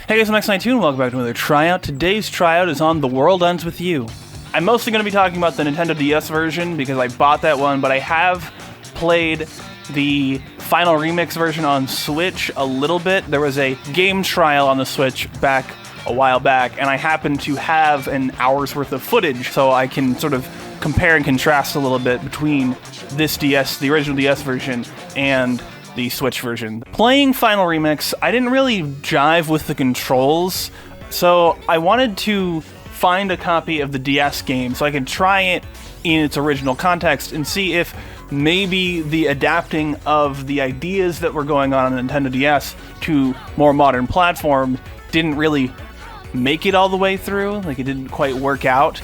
Hey guys, I'm X92 and welcome back to another tryout. Today's tryout is on The World Ends With You. I'm mostly going to be talking about the Nintendo DS version because I bought that one, but I have played the final remix version on Switch a little bit. There was a game trial on the Switch back a while back, and I happen to have an hour's worth of footage, so I can sort of compare and contrast a little bit between this DS, the original DS version, and the Switch version. Playing Final Remix, I didn't really jive with the controls, so I wanted to find a copy of the DS game so I could try it in its original context and see if maybe the adapting of the ideas that were going on the Nintendo DS to more modern platforms didn't really make it all the way through, like it didn't quite work out,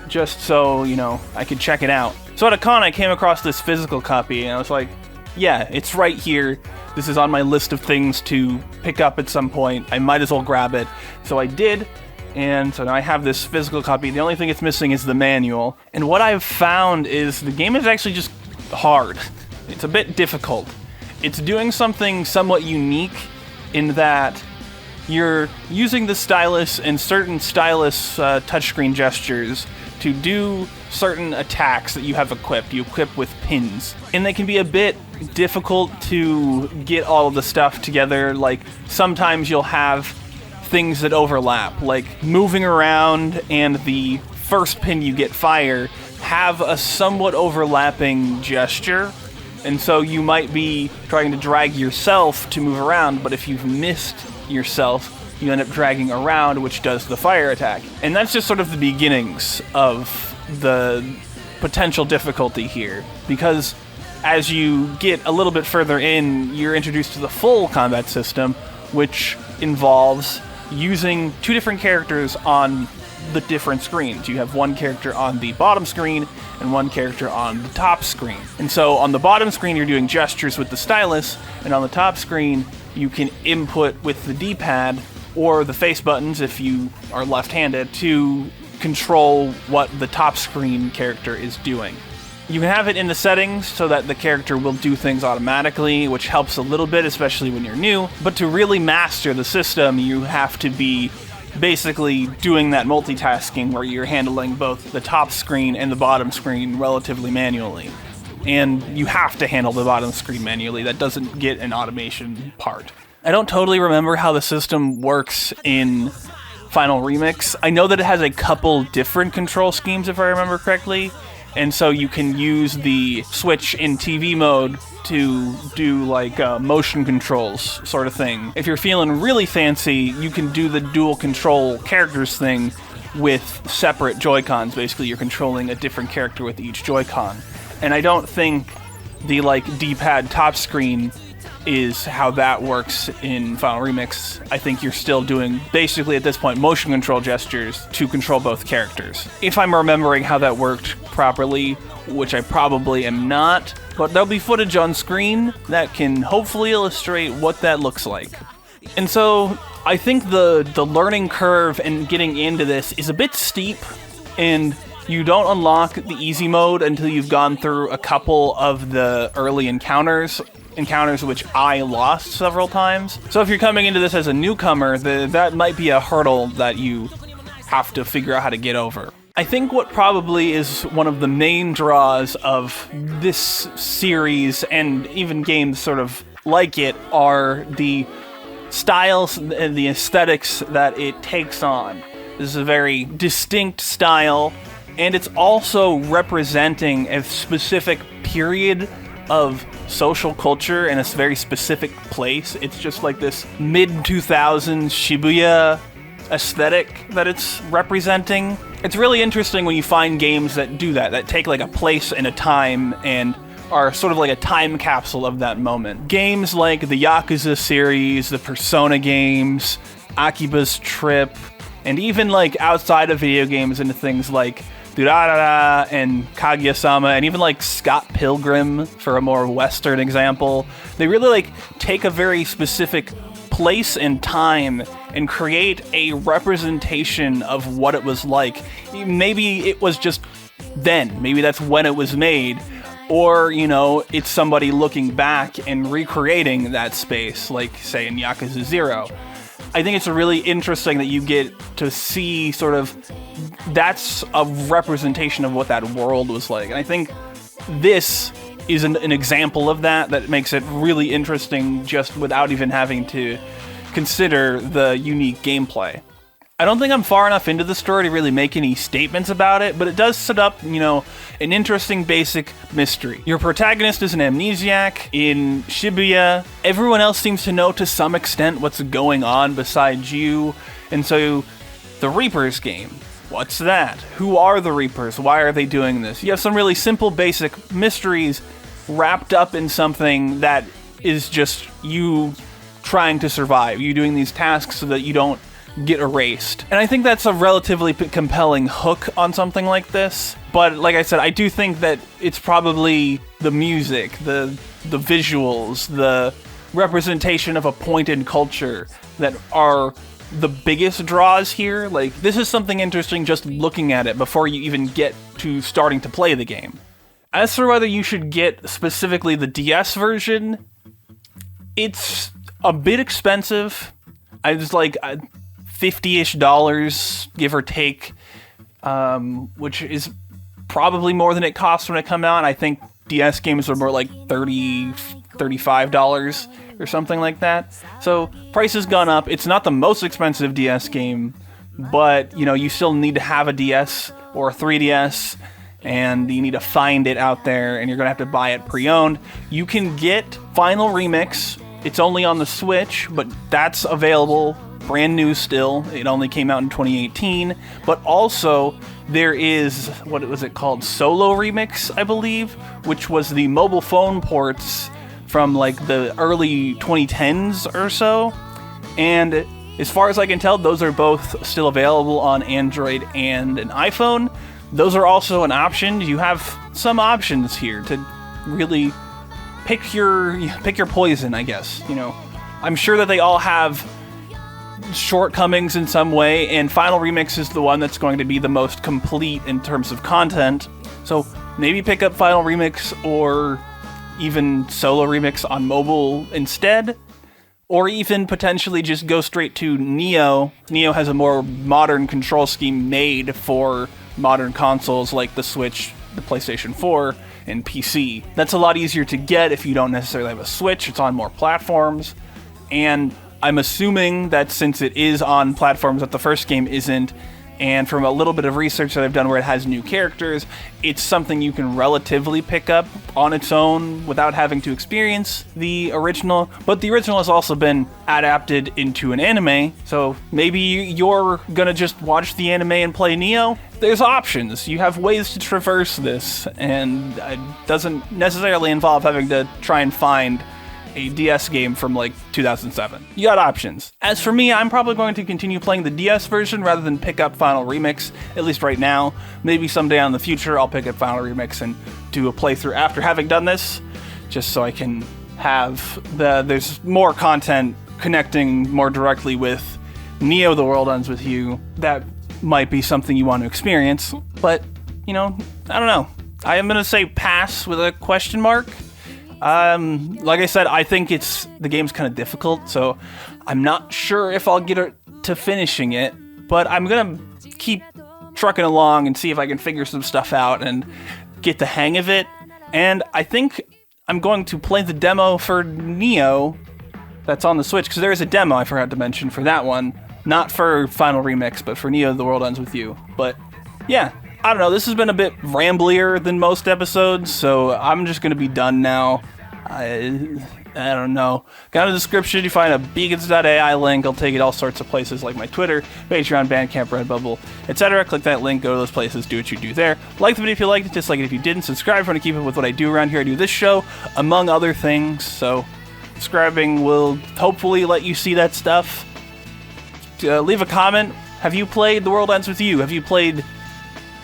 just so, you know, I could check it out. So at a con I came across this physical copy and I was like, yeah, it's right here. This is on my list of things to pick up at some point. I might as well grab it. So I did, and so now I have this physical copy. The only thing it's missing is the manual. And what I've found is the game is actually just hard. It's a bit difficult. It's doing something somewhat unique in that you're using the stylus and certain stylus touchscreen gestures to do certain attacks that you have equipped. You equip with pins. And they can be a bit difficult to get all of the stuff together. Like, sometimes you'll have things that overlap, like moving around and the first pin you get, fire, have a somewhat overlapping gesture. And so you might be trying to drag yourself to move around, but if you've missed yourself, you end up dragging around, which does the fire attack. And that's just sort of the beginnings of the potential difficulty here, because as you get a little bit further in, you're introduced to the full combat system, which involves using two different characters on the different screens. You have one character on the bottom screen and one character on the top screen. And so on the bottom screen, you're doing gestures with the stylus, and on the top screen, you can input with the D-pad or the face buttons, if you are left-handed, to control what the top screen character is doing. You can have it in the settings so that the character will do things automatically, which helps a little bit, especially when you're new. But to really master the system, you have to be basically doing that multitasking where you're handling both the top screen and the bottom screen relatively manually. And you have to handle the bottom screen manually. That doesn't get an automation part. I don't totally remember how the system works in Final Remix. I know that it has a couple different control schemes, if I remember correctly. And so you can use the Switch in TV mode to do like motion controls sort of thing. If you're feeling really fancy, you can do the dual control characters thing with separate Joy-Cons. Basically, you're controlling a different character with each Joy-Con. And I don't think the like D-pad top screen is how that works in Final Remix. I think you're still doing, basically at this point, motion control gestures to control both characters. If I'm remembering how that worked properly, which I probably am not, but there'll be footage on screen that can hopefully illustrate what that looks like. And so I think the learning curve and getting into this is a bit steep, and you don't unlock the easy mode until you've gone through a couple of the early encounters which I lost several times. So if you're coming into this as a newcomer, that might be a hurdle that you have to figure out how to get over. I think what probably is one of the main draws of this series, and even games sort of like it, are the styles and the aesthetics that it takes on. This is a very distinct style, and it's also representing a specific period of social culture in a very specific place. It's just like this mid-2000s Shibuya aesthetic that it's representing. It's really interesting when you find games that do that take like a place and a time and are sort of like a time capsule of that moment. Games like the Yakuza series, the Persona games, Akiba's Trip, and even like outside of video games into things like Durarara and Kaguya-sama, and even like Scott Pilgrim for a more Western example. They really like take a very specific place and time and create a representation of what it was like. Maybe it was just then, maybe that's when it was made, or, you know, it's somebody looking back and recreating that space, like say in Yakuza 0. I think it's really interesting that you get to see sort of, that's a representation of what that world was like. And I think this is an example of that makes it really interesting just without even having to consider the unique gameplay. I don't think I'm far enough into the story to really make any statements about it, but it does set up, you know, an interesting basic mystery. Your protagonist is an amnesiac in Shibuya. Everyone else seems to know to some extent what's going on besides you, and so the Reapers game. What's that? Who are the Reapers? Why are they doing this? You have some really simple basic mysteries wrapped up in something that is just you trying to survive. You doing these tasks so that you don't get erased. And I think that's a relatively compelling hook on something like this. But like I said, I do think that it's probably the music, the visuals, the representation of a point in culture that are the biggest draws here. Like, this is something interesting just looking at it before you even get to starting to play the game. As for whether you should get specifically the DS version, it's a bit expensive. I was like $50-ish, give or take, which is probably more than it cost when it came out. I think DS games were more like $30, $35 or something like that. So price has gone up. It's not the most expensive DS game, but you know, you still need to have a DS or a 3DS, and you need to find it out there, and you're gonna have to buy it pre-owned. You can get Final Remix. It's only on the Switch, but that's available, brand new still. It only came out in 2018. But also, there is, what was it called? Solo Remix, I believe, which was the mobile phone ports from like the early 2010s or so. And as far as I can tell, those are both still available on Android and an iPhone. Those are also an option. You have some options here to really pick your poison, I guess. You know, I'm sure that they all have shortcomings in some way, and Final Remix is the one that's going to be the most complete in terms of content. So maybe pick up Final Remix or even Solo Remix on mobile instead, or even potentially just go straight to Neo. Neo has a more modern control scheme made for modern consoles like the Switch, the PlayStation 4, and PC. That's a lot easier to get if you don't necessarily have a Switch. It's on more platforms, and I'm assuming that since it is on platforms that the first game isn't, and from a little bit of research that I've done where it has new characters, it's something you can relatively pick up on its own without having to experience the original. But the original has also been adapted into an anime, so maybe you're gonna just watch the anime and play Neo. There's options. You have ways to traverse this, and it doesn't necessarily involve having to try and find a DS game from like 2007. You got options. As for me, I'm probably going to continue playing the DS version rather than pick up Final Remix, at least right now. Maybe someday in the future I'll pick up Final Remix and do a playthrough after having done this, just so I can have there's more content connecting more directly with Neo The World Ends With You. That might be something you want to experience, but, you know, I don't know. I am going to say pass with a question mark. Like I said, I think the game's kind of difficult, so I'm not sure if I'll get to finishing it, but I'm gonna keep trucking along and see if I can figure some stuff out and get the hang of it. And I think I'm going to play the demo for Neo that's on the Switch, because there is a demo I forgot to mention for that one, not for Final Remix, but for Neo The World Ends With You. But yeah, I don't know, this has been a bit ramblier than most episodes, so I'm just going to be done now. I don't know. Got a description, you find a beacons.ai link. I'll take it all sorts of places like my Twitter, Patreon, Bandcamp, Redbubble, etc. Click that link, go to those places, do what you do there. Like the video if you liked it, dislike it if you didn't. Subscribe if you want to keep up with what I do around here. I do this show, among other things, so subscribing will hopefully let you see that stuff. Leave a comment. Have you played The World Ends With You? Have you played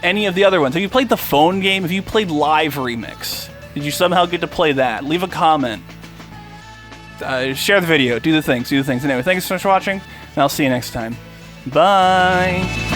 any of the other ones? Have you played the phone game? Have you played Live Remix? Did you somehow get to play that? Leave a comment. Share the video. Do the things. Anyway, thanks so much for watching, and I'll see you next time. Bye!